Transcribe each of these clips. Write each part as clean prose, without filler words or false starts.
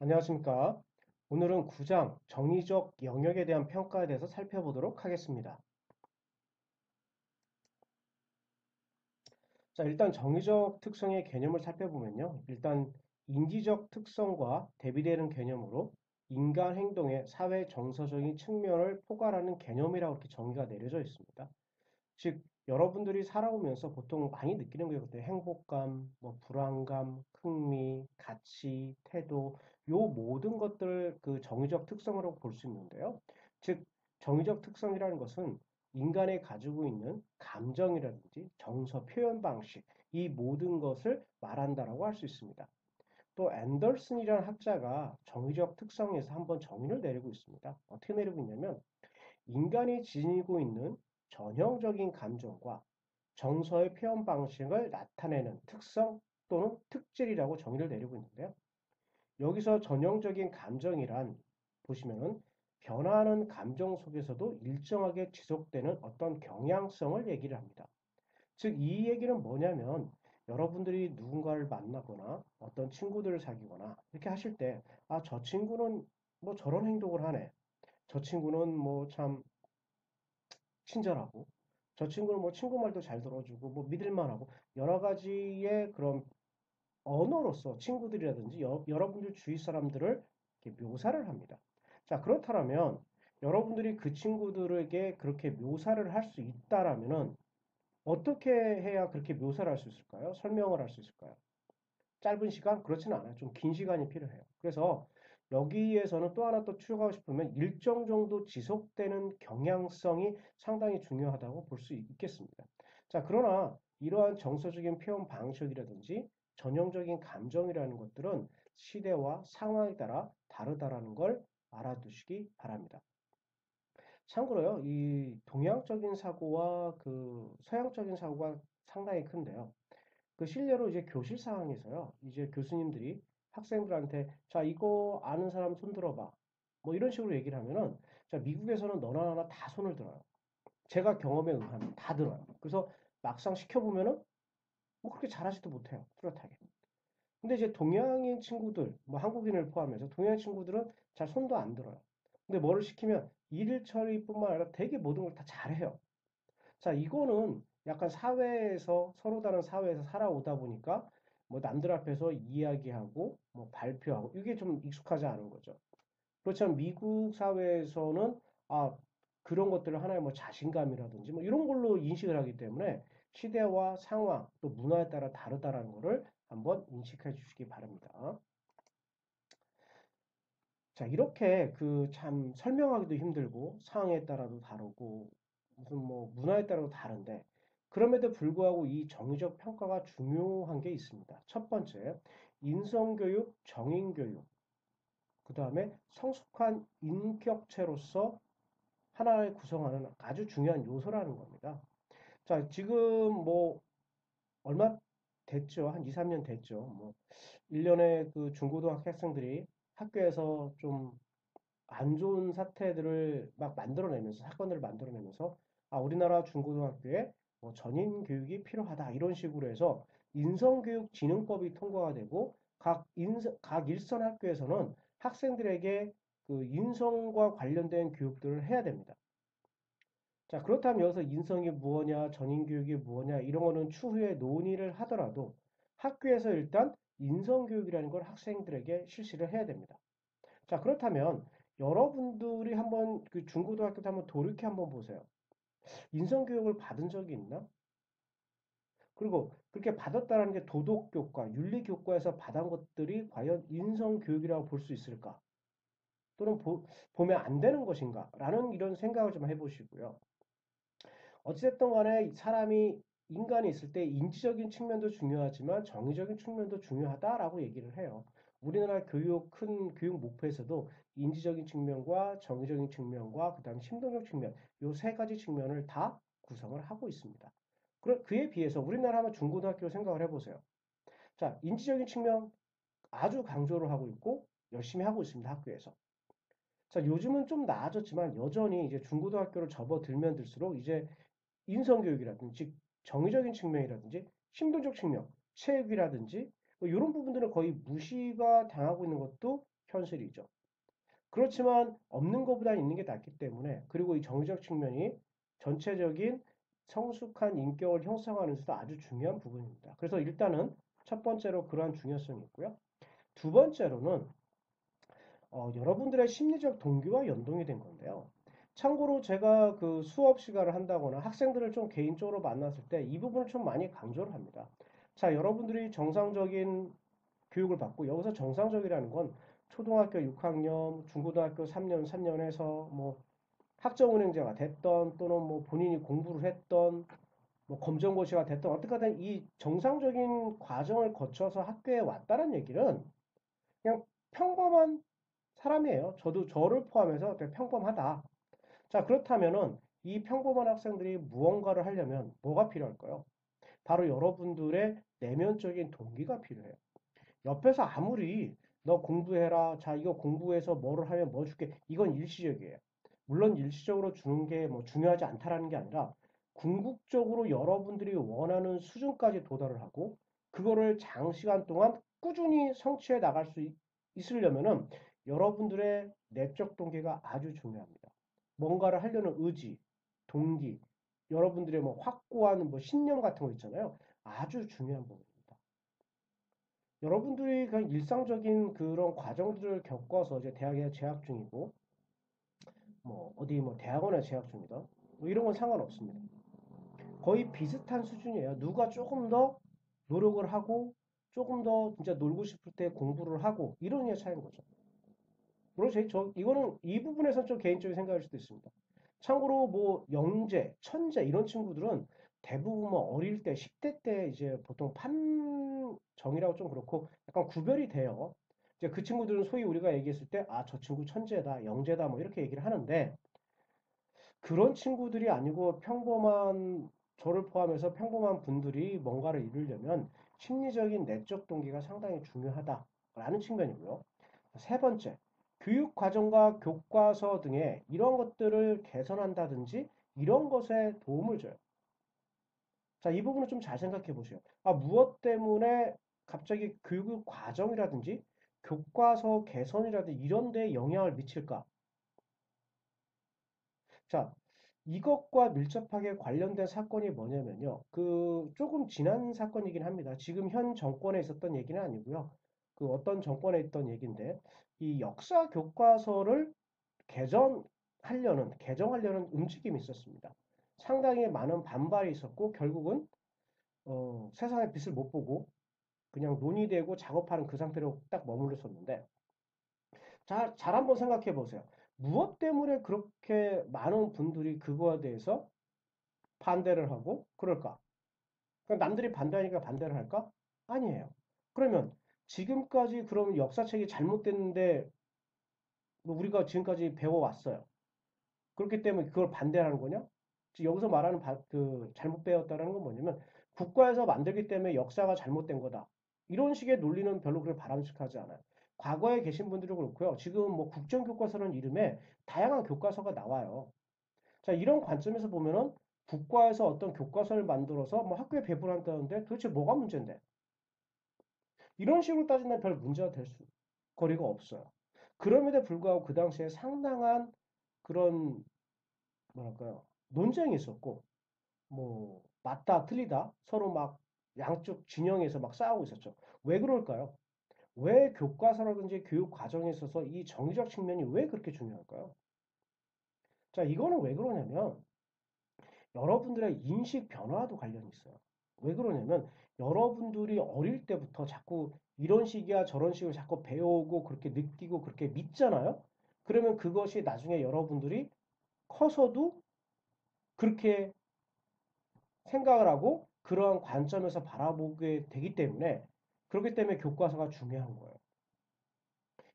안녕하십니까. 오늘은 9장 정의적 영역에 대한 평가에 대해서 살펴보도록 하겠습니다. 자, 일단 정의적 특성의 개념을 살펴보면요. 일단 인지적 특성과 대비되는 개념으로 인간 행동의 사회 정서적인 측면을 포괄하는 개념이라고 이렇게 정의가 내려져 있습니다. 즉, 여러분들이 살아오면서 보통 많이 느끼는 거거든요. 행복감, 뭐 불안감, 흥미, 가치, 태도, 요 모든 것들을 그 정의적 특성으로 볼 수 있는데요. 즉, 정의적 특성이라는 것은 인간이 가지고 있는 감정이라든지 정서 표현 방식, 이 모든 것을 말한다라고 할 수 있습니다. 또 앤더슨이라는 학자가 정의적 특성에서 한번 정의를 내리고 있습니다. 어떻게 내리고 있냐면 인간이 지니고 있는 전형적인 감정과 정서의 표현 방식을 나타내는 특성 또는 특질이라고 정의를 내리고 있는데요. 여기서 전형적인 감정이란 보시면은 변화하는 감정 속에서도 일정하게 지속되는 어떤 경향성을 얘기를 합니다. 즉, 이 얘기는 뭐냐면 여러분들이 누군가를 만나거나 어떤 친구들을 사귀거나 이렇게 하실 때, 아, 저 친구는 뭐 저런 행동을 하네. 저 친구는 뭐참 친절하고 저 친구는 뭐 친구 말도 잘 들어주고 뭐 믿을만하고 여러 가지의 그런 언어로서 친구들이라든지 여러분들 주위 사람들을 이렇게 묘사를 합니다. 자, 그렇다면 여러분들이 그 친구들에게 그렇게 묘사를 할 수 있다라면은 어떻게 해야 그렇게 묘사를 할 수 있을까요? 설명을 할 수 있을까요? 짧은 시간? 그렇지는 않아요. 좀 긴 시간이 필요해요. 그래서 여기에서는 또 하나 또 추가하고 싶으면 일정 정도 지속되는 경향성이 상당히 중요하다고 볼 수 있겠습니다. 자, 그러나 이러한 정서적인 표현 방식이라든지 전형적인 감정이라는 것들은 시대와 상황에 따라 다르다라는 걸 알아두시기 바랍니다. 참고로요, 이 동양적인 사고와 그 서양적인 사고가 상당히 큰데요. 그 실례로 이제 교실 상황에서요. 이제 교수님들이 학생들한테 자, 이거 아는 사람 손 들어봐. 뭐 이런 식으로 얘기를 하면은 자, 미국에서는 너나 나나 다 손을 들어요. 제가 경험에 의하면 다 들어요. 그래서 막상 시켜보면은 뭐 그렇게 잘하지도 못해요. 뚜렷하게. 근데 이제 동양인 친구들, 뭐 한국인을 포함해서 동양인 친구들은 잘 손도 안 들어요. 근데 뭐를 시키면 일 처리뿐만 아니라 되게 모든 걸 다 잘해요. 자, 이거는 약간 사회에서 서로 다른 사회에서 살아오다 보니까 뭐 남들 앞에서 이야기하고 뭐 발표하고 이게 좀 익숙하지 않은 거죠. 그렇지만 미국 사회에서는 아, 그런 것들을 하나의 뭐 자신감이라든지 뭐 이런 걸로 인식을 하기 때문에 시대와 상황 또 문화에 따라 다르다라는 것을 한번 인식해 주시기 바랍니다. 자, 이렇게 그 참 설명하기도 힘들고 상황에 따라도 다르고 무슨 뭐 문화에 따라도 다른데 그럼에도 불구하고 이 정의적 평가가 중요한 게 있습니다. 첫 번째, 인성교육, 정인교육. 그 다음에 성숙한 인격체로서 하나를 구성하는 아주 중요한 요소라는 겁니다. 자, 지금 뭐 얼마 됐죠? 한 2, 3년 됐죠. 뭐 1년에 그 중고등학교 학생들이 학교에서 좀 안 좋은 사태들을 막 만들어내면서 사건들을 만들어내면서 아, 우리나라 중고등학교에 뭐 전인 교육이 필요하다 이런 식으로 해서 인성교육진흥법이 통과가 되고 각 일선 학교에서는 학생들에게 그 인성과 관련된 교육들을 해야 됩니다. 자, 그렇다면 여기서 인성이 무엇냐, 전인교육이 무엇냐 이런 거는 추후에 논의를 하더라도 학교에서 일단 인성교육이라는 걸 학생들에게 실시를 해야 됩니다. 자, 그렇다면 여러분들이 한번 그 중고등학교 때 한번 돌이켜 한번 보세요. 인성교육을 받은 적이 있나? 그리고 그렇게 받았다는 게 도덕교과, 윤리교과에서 받은 것들이 과연 인성교육이라고 볼 수 있을까? 또는 보면 안 되는 것인가? 라는 이런 생각을 좀 해보시고요. 어찌됐든 간에 사람이 인간이 있을 때 인지적인 측면도 중요하지만 정의적인 측면도 중요하다라고 얘기를 해요. 우리나라 큰 교육 목표에서도 인지적인 측면과 정의적인 측면과 그다음에 심동적 측면 요 세 가지 측면을 다 구성을 하고 있습니다. 그에 비해서 우리나라 하면 중고등학교 생각을 해보세요. 자, 인지적인 측면 아주 강조를 하고 있고 열심히 하고 있습니다. 학교에서. 자, 요즘은 좀 나아졌지만 여전히 이제 중고등학교를 접어들면 들수록 이제 인성교육이라든지 정의적인 측면이라든지 심도적 측면, 체육이라든지 뭐 이런 부분들은 거의 무시가 당하고 있는 것도 현실이죠. 그렇지만 없는 것보다 있는 게 낫기 때문에 그리고 이 정의적 측면이 전체적인 성숙한 인격을 형성하는 데서 아주 중요한 부분입니다. 그래서 일단은 첫 번째로 그러한 중요성이 있고요. 두 번째로는 여러분들의 심리적 동기와 연동이 된 건데요. 참고로 제가 그 수업 시간을 한다거나 학생들을 좀 개인적으로 만났을 때 이 부분을 좀 많이 강조를 합니다. 자, 여러분들이 정상적인 교육을 받고 여기서 정상적이라는 건 초등학교 6학년, 중고등학교 3년, 3년에서 뭐 학점은행제가 됐던 또는 뭐 본인이 공부를 했던 뭐 검정고시가 됐던 어떻게든 이 정상적인 과정을 거쳐서 학교에 왔다는 얘기는 그냥 평범한 사람이에요. 저도 저를 포함해서 되게 평범하다. 자, 그렇다면은 이 평범한 학생들이 무언가를 하려면 뭐가 필요할까요? 바로 여러분들의 내면적인 동기가 필요해요. 옆에서 아무리 너 공부해라. 자, 이거 공부해서 뭐를 하면 뭐 줄게. 이건 일시적이에요. 물론 일시적으로 주는 게 뭐 중요하지 않다라는 게 아니라 궁극적으로 여러분들이 원하는 수준까지 도달을 하고 그거를 장시간 동안 꾸준히 성취해 나갈 수 있으려면은 여러분들의 내적 동기가 아주 중요합니다. 뭔가를 하려는 의지, 동기, 여러분들의 뭐 확고한 뭐 신념 같은 거 있잖아요. 아주 중요한 부분입니다. 여러분들이 그냥 일상적인 그런 과정들을 겪어서 이제 대학에 재학 중이고, 뭐, 어디 뭐 대학원에 재학 중이다. 뭐 이런 건 상관없습니다. 거의 비슷한 수준이에요. 누가 조금 더 노력을 하고, 조금 더 진짜 놀고 싶을 때 공부를 하고, 이런 류의 차이인 거죠. 물론 이거는 이 부분에서 좀 개인적인 생각일 수도 있습니다. 참고로 뭐 영재, 천재 이런 친구들은 대부분 뭐 어릴 때 10대 때 이제 보통 판정이라고 좀 그렇고 약간 구별이 돼요. 이제 그 친구들은 소위 우리가 얘기했을 때 아, 저 친구 천재다, 영재다 뭐 이렇게 얘기를 하는데 그런 친구들이 아니고 평범한 저를 포함해서 평범한 분들이 뭔가를 이루려면 심리적인 내적 동기가 상당히 중요하다라는 측면이고요. 세 번째, 교육 과정과 교과서 등의 이런 것들을 개선한다든지 이런 것에 도움을 줘요. 자, 이 부분을 좀 잘 생각해 보세요. 아, 무엇 때문에 갑자기 교육 과정이라든지 교과서 개선이라든지 이런 데에 영향을 미칠까? 자, 이것과 밀접하게 관련된 사건이 뭐냐면요. 그 조금 지난 사건이긴 합니다. 지금 현 정권에 있었던 얘기는 아니고요. 그 어떤 정권에 있던 얘기인데 이 역사 교과서를 개정하려는 움직임이 있었습니다. 상당히 많은 반발이 있었고 결국은 세상의 빛을 못 보고 그냥 논의되고 작업하는 그 상태로 딱 머물렀었는데 잘 한번 생각해 보세요. 무엇 때문에 그렇게 많은 분들이 그거에 대해서 반대를 하고 그럴까? 그럼 남들이 반대하니까 반대를 할까? 아니에요. 그러면 지금까지 그럼 역사책이 잘못됐는데 뭐 우리가 지금까지 배워왔어요. 그렇기 때문에 그걸 반대하는 거냐? 여기서 말하는 그 잘못 배웠다는 건 뭐냐면 국가에서 만들기 때문에 역사가 잘못된 거다. 이런 식의 논리는 별로 그렇게 바람직하지 않아요. 과거에 계신 분들도 그렇고요. 지금 뭐 국정교과서라는 이름에 다양한 교과서가 나와요. 자, 이런 관점에서 보면은 국가에서 어떤 교과서를 만들어서 뭐 학교에 배분한다는데 도대체 뭐가 문제인데? 이런 식으로 따진다면 별 문제가 될 거리가 없어요. 그럼에도 불구하고 그 당시에 상당한 그런 뭐랄까요 논쟁이 있었고 뭐 맞다 틀리다 서로 막 양쪽 진영에서 막 싸우고 있었죠. 왜 그럴까요? 왜 교과서라든지 교육 과정에 있어서 이 정의적 측면이 왜 그렇게 중요할까요? 자, 이거는 왜 그러냐면 여러분들의 인식 변화와도 관련이 있어요. 왜 그러냐면 여러분들이 어릴 때부터 자꾸 이런 식이야 저런 식으로 자꾸 배우고 그렇게 느끼고 그렇게 믿잖아요. 그러면 그것이 나중에 여러분들이 커서도 그렇게 생각을 하고 그러한 관점에서 바라보게 되기 때문에 그렇기 때문에 교과서가 중요한 거예요.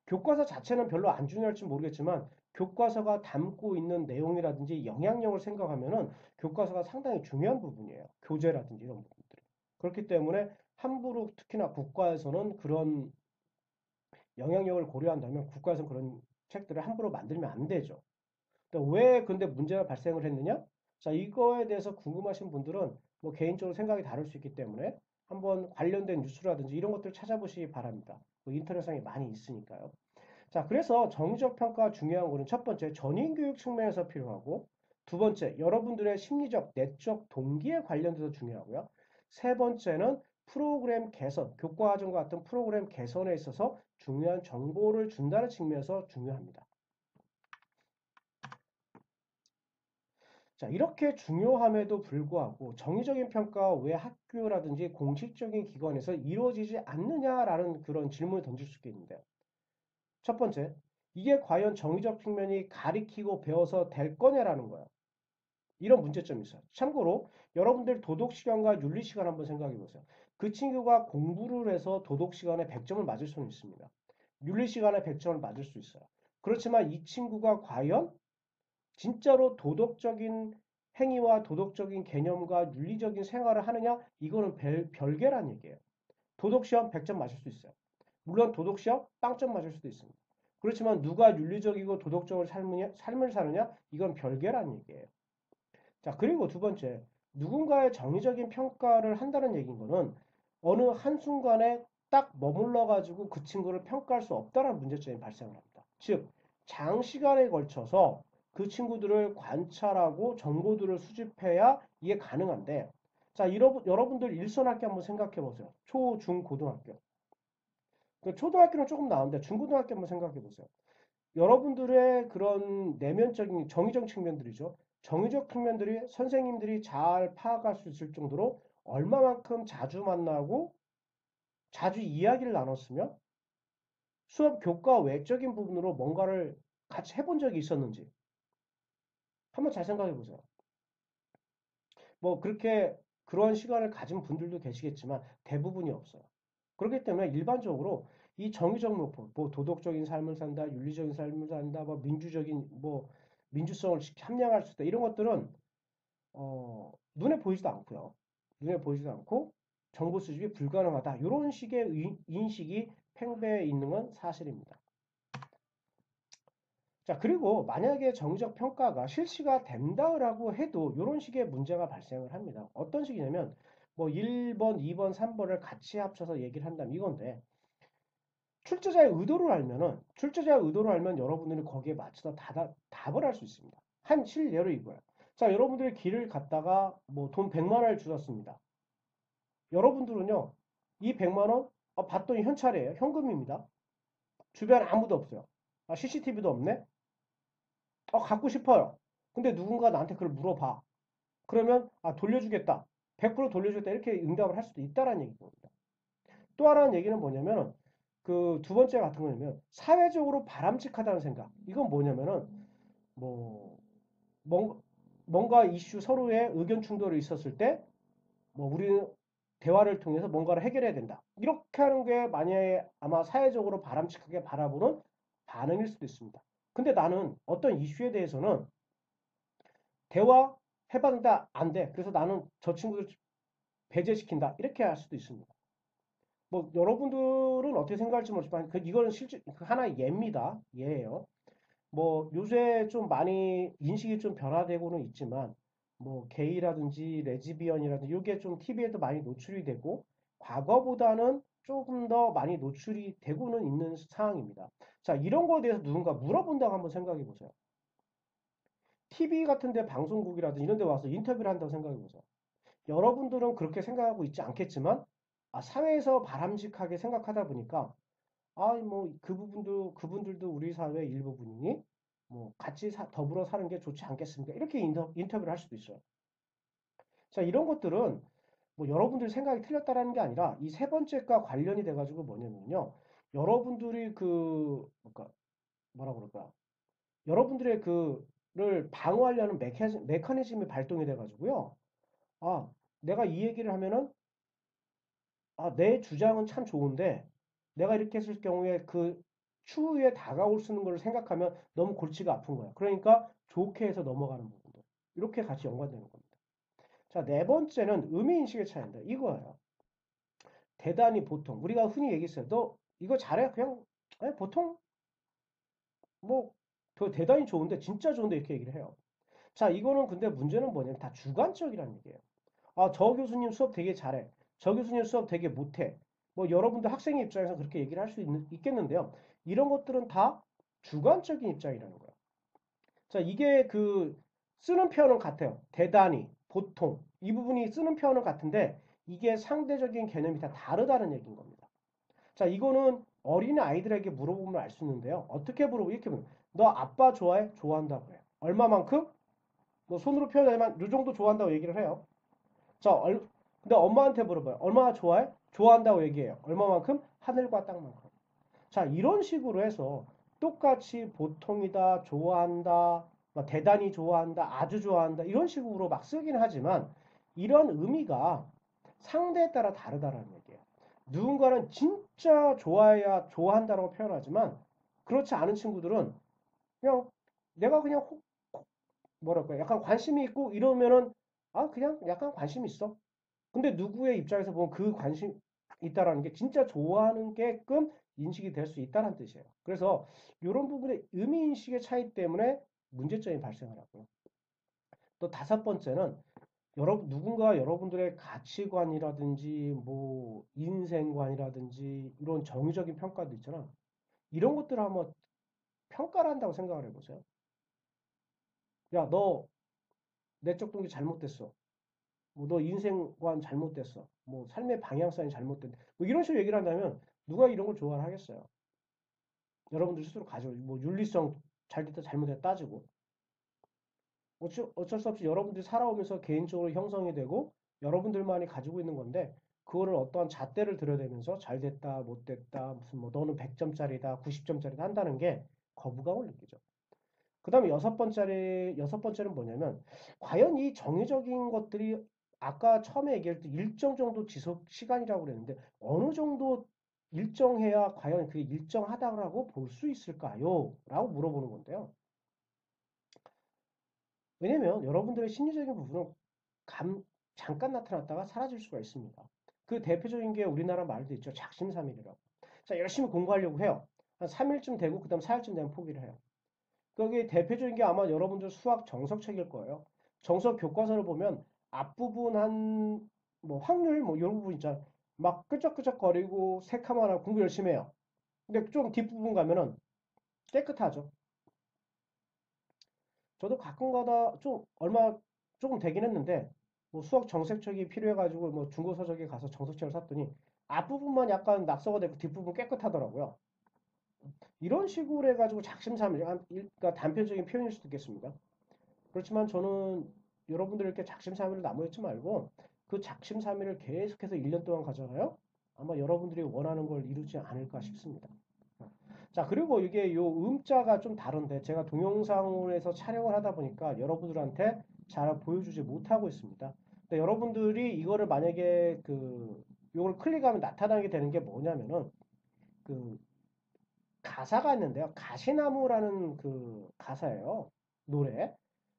교과서 자체는 별로 안 중요할지 모르겠지만 교과서가 담고 있는 내용이라든지 영향력을 생각하면은 교과서가 상당히 중요한 부분이에요. 교재라든지 이런 부분들이. 그렇기 때문에 함부로 특히나 국가에서는 그런 영향력을 고려한다면 국가에서는 그런 책들을 함부로 만들면 안 되죠. 왜 근데 문제가 발생을 했느냐? 자, 이거에 대해서 궁금하신 분들은 뭐 개인적으로 생각이 다를 수 있기 때문에 한번 관련된 뉴스라든지 이런 것들을 찾아보시기 바랍니다. 뭐 인터넷상에 많이 있으니까요. 자, 그래서 정의적 평가가 중요한 거는 첫 번째, 전인교육 측면에서 필요하고, 두 번째, 여러분들의 심리적, 내적 동기에 관련돼서 중요하고요. 세 번째는 프로그램 개선, 교과과정과 같은 프로그램 개선에 있어서 중요한 정보를 준다는 측면에서 중요합니다. 자, 이렇게 중요함에도 불구하고 정의적인 평가가 왜 학교라든지 공식적인 기관에서 이루어지지 않느냐라는 그런 질문을 던질 수 있겠는데요. 첫 번째, 이게 과연 정의적 측면이 가리키고 배워서 될 거냐라는 거예요. 이런 문제점이 있어요. 참고로 여러분들 도덕 시간과 윤리 시간 한번 생각해 보세요. 그 친구가 공부를 해서 도덕 시간에 100점을 맞을 수는 있습니다. 윤리 시간에 100점을 맞을 수 있어요. 그렇지만 이 친구가 과연 진짜로 도덕적인 행위와 도덕적인 개념과 윤리적인 생활을 하느냐? 이거는 별개란 얘기예요. 도덕시험 100점 맞을 수 있어요. 물론 도덕시험 빵점 맞을 수도 있습니다. 그렇지만 누가 윤리적이고 도덕적으로 삶을 사느냐? 이건 별개란 얘기예요. 자, 그리고 두 번째, 누군가의 정의적인 평가를 한다는 얘기인 거는 어느 한순간에 딱 머물러 가지고 그 친구를 평가할 수 없다는 문제점이 발생을 합니다. 즉, 장시간에 걸쳐서 그 친구들을 관찰하고 정보들을 수집해야 이게 가능한데, 자, 여러분들 일선학교 한번 생각해 보세요. 초, 중, 고등학교. 초등학교는 조금 나은데 중고등학교 한번 생각해 보세요. 여러분들의 그런 내면적인 정의적 측면들이죠. 정의적 측면들이 선생님들이 잘 파악할 수 있을 정도로 얼마만큼 자주 만나고 자주 이야기를 나눴으며 수업 교과 외적인 부분으로 뭔가를 같이 해본 적이 있었는지 한번 잘 생각해 보세요. 뭐 그렇게 그런 시간을 가진 분들도 계시겠지만 대부분이 없어요. 그렇기 때문에 일반적으로 이 정의적 목표, 뭐 도덕적인 삶을 산다, 윤리적인 삶을 산다, 뭐 민주적인 뭐 민주성을 함양할 수 있다 이런 것들은 눈에 보이지도 않고요. 눈에 보이지도 않고 정보 수집이 불가능하다. 이런 식의 인식이 팽배해 있는 건 사실입니다. 자, 그리고 만약에 정의적 평가가 실시가 된다라고 해도 이런 식의 문제가 발생을 합니다. 어떤 식이냐면 뭐 1번, 2번, 3번을 같이 합쳐서 얘기를 한다면 이건데 출제자의 의도를 알면 여러분들이 거기에 맞춰서 답을 할 수 있습니다. 한 실례로 이거예요. 자, 여러분들이 길을 갔다가 뭐 돈 100만 원을 주셨습니다. 여러분들은요, 이 100만 원 봤더니 현찰이에요. 현금입니다. 주변에 아무도 없어요. CCTV도 없네. 갖고 싶어요. 근데 누군가 나한테 그걸 물어봐. 그러면 돌려주겠다. 100% 돌려주겠다. 이렇게 응답을 할 수도 있다라는 얘기입니다. 또 하나는 얘기는 뭐냐면 그 두 번째 같은 거냐면 사회적으로 바람직하다는 생각. 이건 뭐냐면은 뭐 뭔가 이슈 서로의 의견 충돌이 있었을 때 뭐 우리는 대화를 통해서 뭔가를 해결해야 된다. 이렇게 하는 게 만약에 아마 사회적으로 바람직하게 바라보는 반응일 수도 있습니다. 근데 나는 어떤 이슈에 대해서는 대화 해봤는데 안 돼. 그래서 나는 저 친구들 배제시킨다. 이렇게 할 수도 있습니다. 뭐 여러분들은 어떻게 생각할지 모르지만 이거는 실제 하나의 예입니다. 예예요. 뭐 요새 좀 많이 인식이 좀 변화되고는 있지만 뭐 게이라든지 레즈비언이라든지 이게 좀 TV에도 많이 노출이 되고 과거보다는 조금 더 많이 노출이 되고는 있는 상황입니다. 자, 이런 거에 대해서 누군가 물어본다고 한번 생각해 보세요. TV 같은 데 방송국이라든지 이런 데 와서 인터뷰를 한다고 생각해 보세요. 여러분들은 그렇게 생각하고 있지 않겠지만 사회에서 바람직하게 생각하다 보니까 뭐 그분들도 우리 사회의 일부분이니 뭐 같이 더불어 사는 게 좋지 않겠습니까? 이렇게 인터뷰를 할 수도 있어요. 자, 이런 것들은 뭐 여러분들 생각이 틀렸다라는 게 아니라 이 세 번째과 관련이 돼가지고 뭐냐면요. 여러분들이 뭐라 그럴까? 여러분들의 그를 방어하려는 메커니즘이 발동이 돼가지고요. 아, 내가 이 얘기를 하면은 내 주장은 참 좋은데 내가 이렇게 했을 경우에 그 추후에 다가올 수 있는 걸 생각하면 너무 골치가 아픈 거야. 그러니까 좋게 해서 넘어가는 부분들. 이렇게 같이 연관되는 겁니다. 자, 네 번째는 의미인식의 차이인데 이거예요. 대단히 보통. 우리가 흔히 얘기했어요. 너 이거 잘해? 그냥 보통 뭐 대단히 좋은데 진짜 좋은데 이렇게 얘기를 해요. 자, 이거는 근데 문제는 뭐냐면 다 주관적이라는 얘기예요. 저 교수님 수업 되게 잘해. 저 교수님 수업 되게 못해. 뭐 여러분들 학생의 입장에서 그렇게 얘기를 할 수 있겠는데요. 이런 것들은 다 주관적인 입장이라는 거예요. 자, 이게 그 쓰는 표현은 같아요. 대단히, 보통 이 부분이 쓰는 표현은 같은데 이게 상대적인 개념이 다 다르다는 얘기인 겁니다. 자, 이거는 어린 아이들에게 물어보면 알 수 있는데요. 어떻게 물어보면 이렇게 물어요. 너 아빠 좋아해? 좋아한다고 해요. 얼마만큼? 뭐 손으로 표현하면 이 정도 좋아한다고 얘기를 해요. 자, 근데 엄마한테 물어봐요. 얼마나 좋아해? 좋아한다고 얘기해요. 얼마만큼? 하늘과 땅만큼. 자, 이런 식으로 해서 똑같이 보통이다, 좋아한다, 뭐 대단히 좋아한다, 아주 좋아한다, 이런 식으로 막 쓰긴 하지만 이런 의미가 상대에 따라 다르다라는 얘기예요. 누군가는 진짜 좋아해야 좋아한다라고 표현하지만 그렇지 않은 친구들은 그냥 내가 그냥 뭐랄까 약간 관심이 있고 이러면은 아 그냥 약간 관심 있어. 근데 누구의 입장에서 보면 그 관심 있다라는 게 진짜 좋아하는 게끔 인식이 될 수 있다는 뜻이에요. 그래서 이런 부분의 의미 인식의 차이 때문에 문제점이 발생하라고요. 또 다섯 번째는 누군가 여러분들의 가치관이라든지 뭐 인생관이라든지 이런 정의적인 평가도 있잖아. 이런 것들을 한번 평가를 한다고 생각을 해보세요. 야, 너 내적 동기 잘못됐어. 뭐 너 인생관 잘못됐어. 뭐 삶의 방향성이 잘못됐다. 뭐 이런 식으로 얘기를 한다면 누가 이런 걸 좋아를 하겠어요. 여러분들 스스로 가지고 뭐 윤리성 잘됐다 잘못됐다 따지고 어쩔 수 없이 여러분들이 살아오면서 개인적으로 형성이 되고 여러분들만이 가지고 있는 건데 그거를 어떠한 잣대를 들여대면서 잘됐다 못됐다 무슨 뭐 너는 100점짜리다 90점짜리다 한다는 게 거부감을 느끼죠. 그 다음에 여섯 번째는 뭐냐면, 과연 이 정의적인 것들이 아까 처음에 얘기할 때 일정 정도 지속 시간이라고 그랬는데, 어느 정도 일정해야 과연 그게 일정하다고 볼 수 있을까요? 라고 물어보는 건데요. 왜냐면 여러분들의 심리적인 부분은 감, 잠깐 나타났다가 사라질 수가 있습니다. 그 대표적인 게 우리나라 말도 있죠. 작심삼일이라고. 자, 열심히 공부하려고 해요. 한 3일쯤 되고, 그 다음 4일쯤 되면 포기를 해요. 거기 대표적인 게 아마 여러분들 수학 정석책일 거예요. 정석 교과서를 보면 앞부분 한 뭐 확률 뭐 이런 부분 있잖아요. 막 끄적끄적거리고 새카만하고 공부 열심히 해요. 근데 좀 뒷부분 가면은 깨끗하죠. 저도 가끔 가다 좀 얼마 조금 되긴 했는데 뭐 수학 정석책이 필요해가지고 뭐 중고 서적에 가서 정석책을 샀더니 앞부분만 약간 낙서가 되고 뒷부분 깨끗하더라고요. 이런 식으로 해가지고 작심삼일, 그러니까 단편적인 표현일 수도 있겠습니다. 그렇지만 저는 여러분들 이렇게 작심삼일을 나무였지 말고 그 작심삼일을 계속해서 1년 동안 가잖아요. 아마 여러분들이 원하는 걸 이루지 않을까 싶습니다. 자, 그리고 이게 요 음자가 좀 다른데 제가 동영상에서 촬영을 하다 보니까 여러분들한테 잘 보여주지 못하고 있습니다. 근데 여러분들이 이거를 만약에 요걸 클릭하면 나타나게 되는 게 뭐냐면은 그 가사가 있는데요. 가시나무라는 그 가사예요. 노래.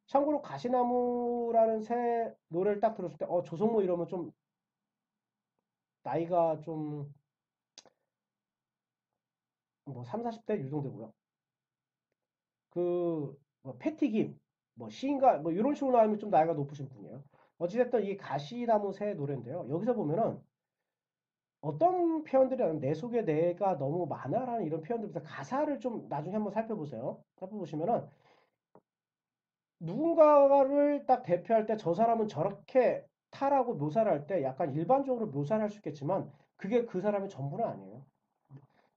참고로 가시나무라는 새 노래를 딱 들었을 때, 조성모 이러면 좀 나이가 좀 뭐 3, 40대 유정되고요. 뭐 패티김, 뭐 시인가, 뭐 이런 식으로 나오면 좀 나이가 높으신 분이에요. 어찌됐든 이 가시나무 새 노래인데요. 여기서 보면은 어떤 표현들이 내 속에 내가 너무 많아라는 이런 표현들부터 가사를 좀 나중에 한번 살펴보세요. 살펴보시면은 누군가를 딱 대표할 때 저 사람은 저렇게 타라고 묘사를 할 때 약간 일반적으로 묘사를 할 수 있겠지만 그게 그 사람의 전부는 아니에요.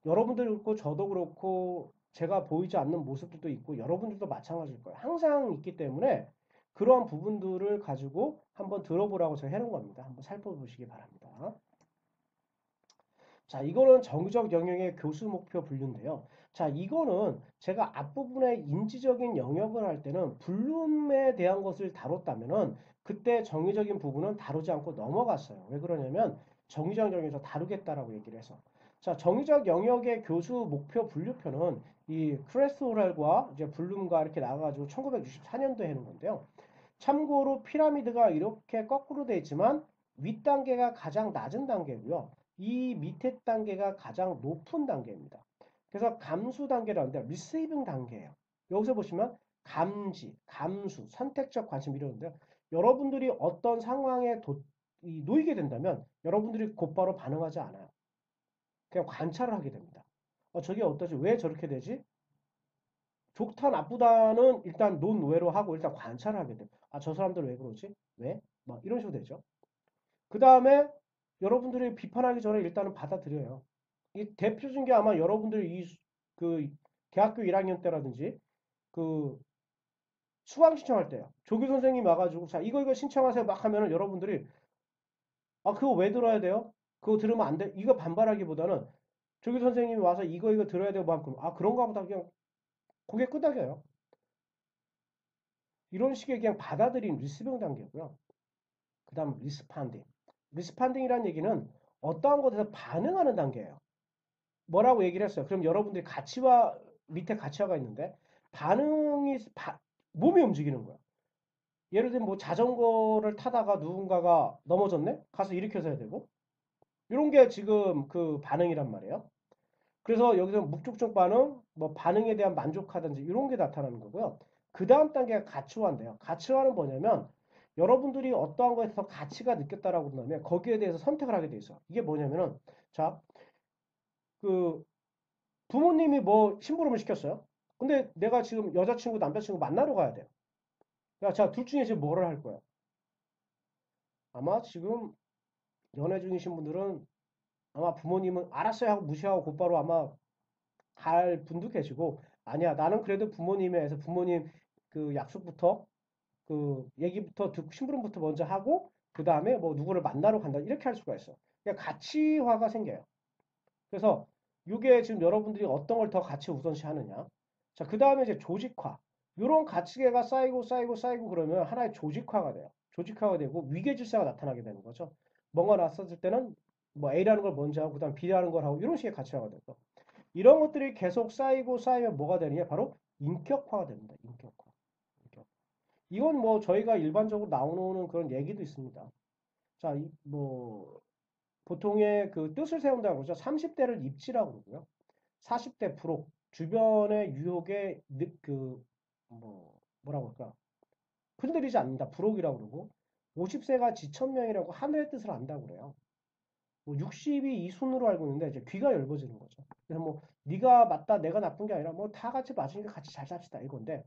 여러분들 그렇고 저도 그렇고 제가 보이지 않는 모습들도 있고 여러분들도 마찬가지일 거예요. 항상 있기 때문에 그러한 부분들을 가지고 한번 들어보라고 제가 해놓은 겁니다. 한번 살펴보시기 바랍니다. 자, 이거는 정적 영역의 교수 목표 분류인데요. 자, 이거는 제가 앞부분에 인지적인 영역을 할 때는 블룸에 대한 것을 다뤘다면은 그때 정의적인 부분은 다루지 않고 넘어갔어요. 왜 그러냐면 정의적 영역에서 다루겠다라고 얘기를 해서. 자, 정의적 영역의 교수 목표 분류표는 이 크레스홀과 이제 블룸과 이렇게 나와가지고 1964년도에 해놓은 건데요. 참고로 피라미드가 이렇게 거꾸로 되어 있지만 윗단계가 가장 낮은 단계고요. 이 밑에 단계가 가장 높은 단계입니다. 그래서 감수 단계라는데 리시빙 단계예요. 여기서 보시면 감지, 감수, 선택적 관심 이러는데요. 여러분들이 어떤 상황에 놓이게 된다면 여러분들이 곧바로 반응하지 않아요. 그냥 관찰을 하게 됩니다. 저게 어떠지? 왜 저렇게 되지? 좋다 나쁘다는 일단 논외로 하고 일단 관찰을 하게 돼. 저 사람들 왜 그러지? 왜? 막 이런 식으로 되죠. 그 다음에 여러분들이 비판하기 전에 일단은 받아들여요. 이 대표적인 게 아마 여러분들이 그 대학교 1학년 때라든지 그 수강 신청할 때요. 조교 선생님이 와가지고 자 이거 신청하세요 막 하면은 여러분들이 그거 왜 들어야 돼요? 그거 들으면 안 돼? 이거 반발하기보다는 조교 선생님이 와서 이거 들어야 되고 막 그럼 그런가 보다 그냥 고개 끄덕여요. 이런 식의 그냥 받아들인 리스병 단계고요. 그 다음 리스판딩. 리스판딩이라는 얘기는 어떠한 것에서 반응하는 단계예요. 뭐라고 얘기를 했어요. 그럼 여러분들이 가치와 밑에 가치화가 있는데 몸이 움직이는 거야. 예를 들면 뭐 자전거를 타다가 누군가가 넘어졌네? 가서 일으켜서 해야 되고 이런 게 지금 그 반응이란 말이에요. 그래서 여기서 묵족적 반응, 뭐 반응에 대한 만족하든지 이런 게 나타나는 거고요. 그 다음 단계가 가치화인데요. 가치화는 뭐냐면 여러분들이 어떠한 거에서 가치가 느꼈다라고 그러면 거기에 대해서 선택을 하게 돼 있어. 이게 뭐냐면은 자, 그 부모님이 뭐 심부름을 시켰어요. 근데 내가 지금 여자친구, 남자친구 만나러 가야 돼요. 야, 자, 둘 중에 지금 뭐를 할 거야? 아마 지금 연애 중이신 분들은 아마 부모님은 알았어요 하고 무시하고 곧바로 아마 갈 분도 계시고 아니야 나는 그래도 부모님에 서 부모님 그 약속부터 그 얘기부터 듣고 심부름부터 먼저 하고 그 다음에 뭐 누구를 만나러 간다 이렇게 할 수가 있어. 그러니까 가치화가 생겨요. 그래서 이게 지금 여러분들이 어떤 걸 더 가치 우선시하느냐. 자, 그 다음에 이제 조직화. 이런 가치계가 쌓이고 쌓이고 쌓이고 그러면 하나의 조직화가 돼요. 조직화가 되고 위계질서가 나타나게 되는 거죠. 뭔가 났었을 때는 뭐 A라는 걸 먼저 하고 그다음 B라는 걸 하고 이런 식의 가치화가 되고 이런 것들이 계속 쌓이고 쌓이면 뭐가 되느냐? 바로 인격화가 됩니다. 인격화. 인격. 이건 뭐 저희가 일반적으로 나오는 그런 얘기도 있습니다. 자, 뭐 보통의 그 뜻을 세운다고 그러죠. 30대를 입지라고 그러고요. 40대 부록, 주변의 유혹에 뭐라고 할까? 흔들리지 않는다. 부록이라고 그러고 50세가 지천명이라고 하늘의 뜻을 안다고 그래요. 뭐 60이 이 순으로 알고 있는데 이제 귀가 얇아지는 거죠. 그래서 뭐 네가 맞다, 내가 나쁜 게 아니라 뭐 다 같이 맞으니까 같이 잘 삽시다 이건데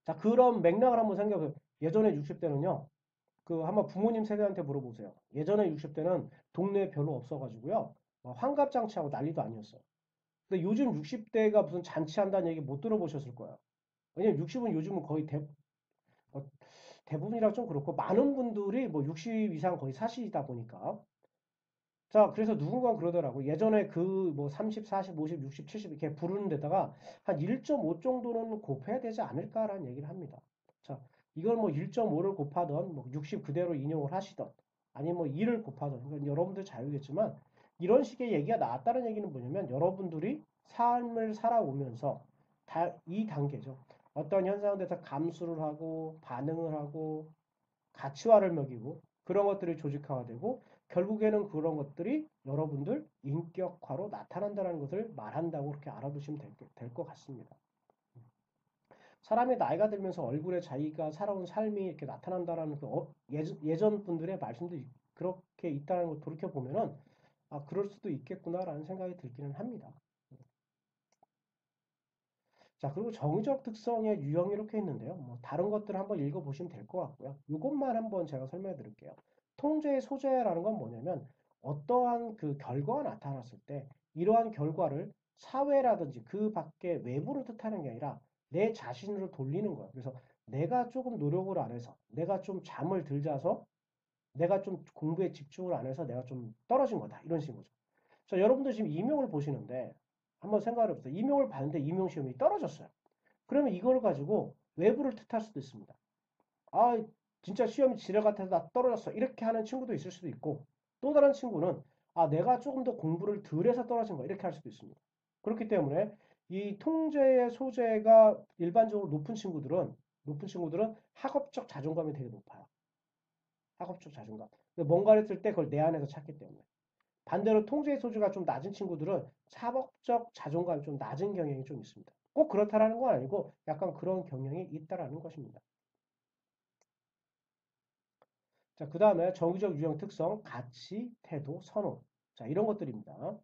자 그런 맥락을 한번 생각해 보세요. 예전에 60대는요. 그 한번 부모님 세대한테 물어보세요. 예전에 60대는 동네에 별로 없어가지고요. 환갑잔치하고 난리도 아니었어요. 근데 요즘 60대가 무슨 잔치한다는 얘기 못 들어보셨을 거예요. 왜냐면 60은 요즘은 거의 어, 대부분이라 좀 그렇고 많은 분들이 뭐 60 이상 거의 사시다 보니까 자, 그래서 누군가 그러더라고. 예전에 그 뭐 30, 40, 50, 60, 70 이렇게 부르는 데다가 한 1.5 정도는 곱해야 되지 않을까라는 얘기를 합니다. 자, 이걸 뭐 1.5를 곱하던 뭐 60 그대로 인용을 하시던 아니면 뭐 2를 곱하던 그러니까 여러분들 자유겠지만 이런 식의 얘기가 나왔다는 얘기는 뭐냐면 여러분들이 삶을 살아오면서 이 단계죠. 어떤 현상에 대해서 감수를 하고 반응을 하고 가치화를 먹이고 그런 것들이 조직화되고 결국에는 그런 것들이 여러분들 인격화로 나타난다는 것을 말한다고 그렇게 알아두시면 될 것 같습니다. 사람이 나이가 들면서 얼굴에 자기가 살아온 삶이 이렇게 나타난다는 그 예전 분들의 말씀도 그렇게 있다는 걸 돌이켜 보면은 그럴 수도 있겠구나라는 생각이 들기는 합니다. 자, 그리고 정의적 특성의 유형이 이렇게 있는데요. 뭐 다른 것들을 한번 읽어보시면 될 것 같고요. 이것만 한번 제가 설명해 드릴게요. 통제의 소재라는 건 뭐냐면 어떠한 그 결과가 나타났을 때 이러한 결과를 사회라든지 그 밖에 외부를 뜻하는 게 아니라 내 자신으로 돌리는 거예요. 그래서 내가 조금 노력을 안 해서 내가 좀 잠을 들 자서 내가 좀 공부에 집중을 안 해서 내가 좀 떨어진 거다. 이런 식인 거죠. 자, 여러분들 지금 임용을 보시는데 한번 생각을 해보세요. 임용을 봤는데 임용 시험이 떨어졌어요. 그러면 이걸 가지고 외부를 뜻할 수도 있습니다. 아, 진짜 시험이 지뢰 같아서 나 떨어졌어. 이렇게 하는 친구도 있을 수도 있고, 또 다른 친구는 내가 조금 더 공부를 덜 해서 떨어진 거. 이렇게 할 수도 있습니다. 그렇기 때문에 이 통제의 소재가 일반적으로 높은 친구들은 학업적 자존감이 되게 높아요. 학업적 자존감. 뭔가를 했을 때 그걸 내 안에서 찾기 때문에. 반대로 통제의 소지가 좀 낮은 친구들은 사법적 자존감이 좀 낮은 경향이 좀 있습니다. 꼭 그렇다라는 건 아니고 약간 그런 경향이 있다라는 것입니다. 자, 그 다음에 정의적 유형 특성, 가치, 태도, 선호. 자, 이런 것들입니다.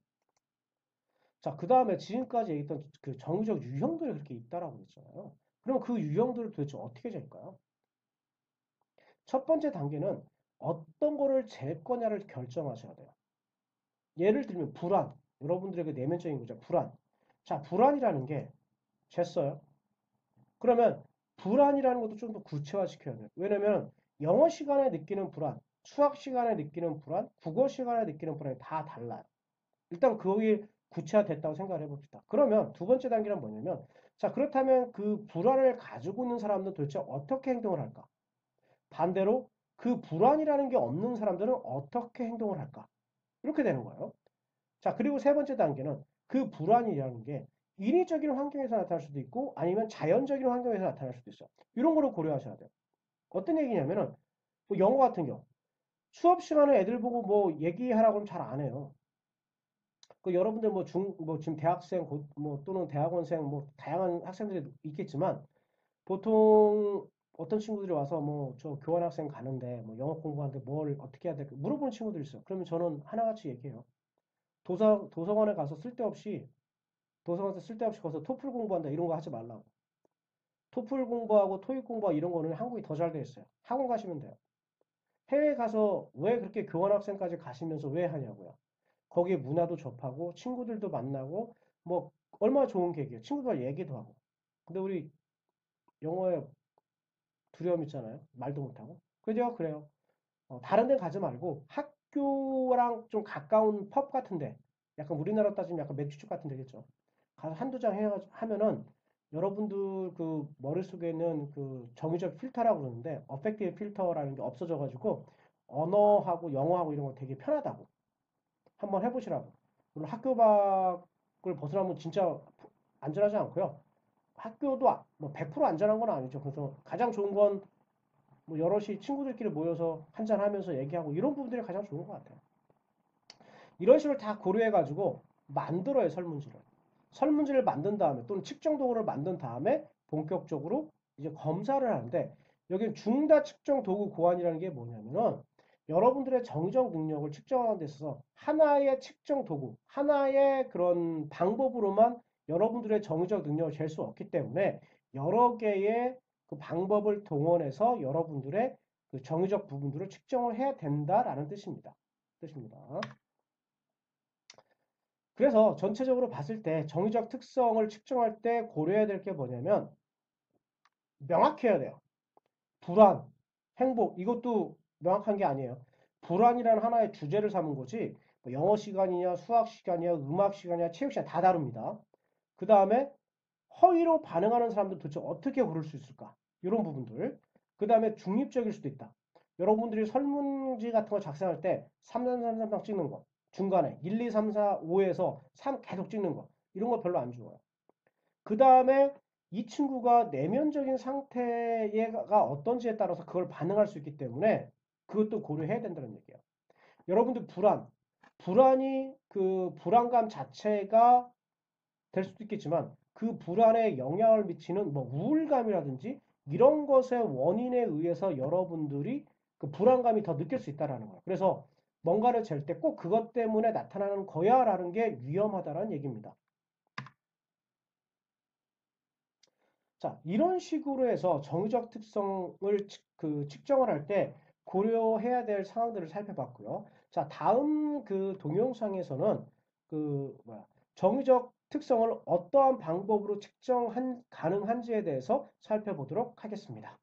자, 그 다음에 지금까지 얘기했던 그 정의적 유형들이 그렇게 있다라고 했잖아요. 그럼 그 유형들을 도대체 어떻게 잴까요? 첫 번째 단계는 어떤 거를 잴 거냐를 결정하셔야 돼요. 예를 들면 불안. 여러분들에게 내면적인 거죠. 불안. 자, 불안이라는 게 쟀어요. 그러면 불안이라는 것도 좀 더 구체화시켜야 돼요. 왜냐면 영어 시간에 느끼는 불안, 수학 시간에 느끼는 불안, 국어 시간에 느끼는 불안이 다 달라요. 일단 거기 구체화됐다고 생각을 해봅시다. 그러면 두 번째 단계는 뭐냐면 자, 그렇다면 그 불안을 가지고 있는 사람들은 도대체 어떻게 행동을 할까? 반대로 그 불안이라는 게 없는 사람들은 어떻게 행동을 할까? 이렇게 되는 거예요. 자, 그리고 세 번째 단계는 그 불안이라는 게 인위적인 환경에서 나타날 수도 있고 아니면 자연적인 환경에서 나타날 수도 있어요. 이런 거를 고려하셔야 돼요. 어떤 얘기냐면은 뭐 영어 같은 경우 수업 시간에 애들 보고 뭐 얘기하라고 하면 잘 안 해요. 그 여러분들 뭐 지금 대학생 뭐 또는 대학원생 뭐 다양한 학생들이 있겠지만 보통 어떤 친구들이 와서 뭐 저 교환학생 가는데 뭐 영어 공부하는데 뭘 어떻게 해야 될까 물어보는 친구들이 있어요. 그러면 저는 하나같이 얘기해요. 도서관에 가서 도서관에서 쓸데없이 가서 토플 공부한다 이런 거 하지 말라고. 토플 공부하고 토익 공부하고 이런 거는 한국이 더 잘 돼 있어요. 학원 가시면 돼요. 해외 가서 왜 그렇게 교환학생까지 가시면서 왜 하냐고요. 거기에 문화도 접하고 친구들도 만나고 뭐 얼마나 좋은 계기예요. 친구들 얘기도 하고. 근데 우리 영어에 두려움 있잖아요. 말도 못하고. 그죠? 그래요. 다른 데 가지 말고 학교랑 좀 가까운 펍 같은데 약간 우리나라 따지면 약간 맥주집 같은 데겠죠. 가서 한두 장 하면은 여러분들 그 머릿속에는 그 정의적 필터라고 그러는데 어펙티브 필터라는 게 없어져가지고 언어하고 영어하고 이런 거 되게 편하다고 한번 해보시라고. 물론 학교 밖을 벗어나면 진짜 안전하지 않고요. 학교도 뭐 100% 안전한 건 아니죠. 그래서 가장 좋은 건 뭐 여럿이 친구들끼리 모여서 한잔하면서 얘기하고 이런 부분들이 가장 좋은 것 같아요. 이런 식으로 다 고려해가지고 만들어요, 설문지를. 설문지를 만든 다음에 또는 측정 도구를 만든 다음에 본격적으로 이제 검사를 하는데 여기는 중다 측정 도구 고안이라는 게 뭐냐면은 여러분들의 정의적 능력을 측정하는 데 있어서 하나의 측정 도구, 하나의 그런 방법으로만 여러분들의 정의적 능력을 잴 수 없기 때문에 여러 개의 그 방법을 동원해서 여러분들의 그 정의적 부분들을 측정을 해야 된다라는 뜻입니다. 그래서 전체적으로 봤을 때 정의적 특성을 측정할 때 고려해야 될 게 뭐냐면 명확해야 돼요. 불안, 행복 이것도 명확한 게 아니에요. 불안이라는 하나의 주제를 삼은 거지 뭐 영어 시간이냐 수학 시간이냐 음악 시간이냐 체육 시간 다 다릅니다. 그 다음에 허위로 반응하는 사람들 도대체 어떻게 고를 수 있을까? 이런 부분들. 그 다음에 중립적일 수도 있다. 여러분들이 설문지 같은 거 작성할 때 3, 3, 3, 3 찍는 거. 중간에 1, 2, 3, 4, 5에서 3 계속 찍는 거. 이런 거 별로 안 좋아요. 그 다음에 이 친구가 내면적인 상태가 어떤지에 따라서 그걸 반응할 수 있기 때문에 그것도 고려해야 된다는 얘기예요. 여러분들 불안이 그 불안감 자체가 될 수도 있겠지만 그 불안에 영향을 미치는 뭐 우울감이라든지 이런 것의 원인에 의해서 여러분들이 그 불안감이 더 느낄 수 있다라는 거예요. 그래서 뭔가를 잴 때 꼭 그것 때문에 나타나는 거야라는 게 위험하다라는 얘기입니다. 자, 이런 식으로 해서 정의적 특성을 측정을 할 때 고려해야 될 상황들을 살펴봤고요. 자, 다음 그 동영상에서는 정의적 특성을 어떠한 방법으로 가능한지에 대해서 살펴보도록 하겠습니다.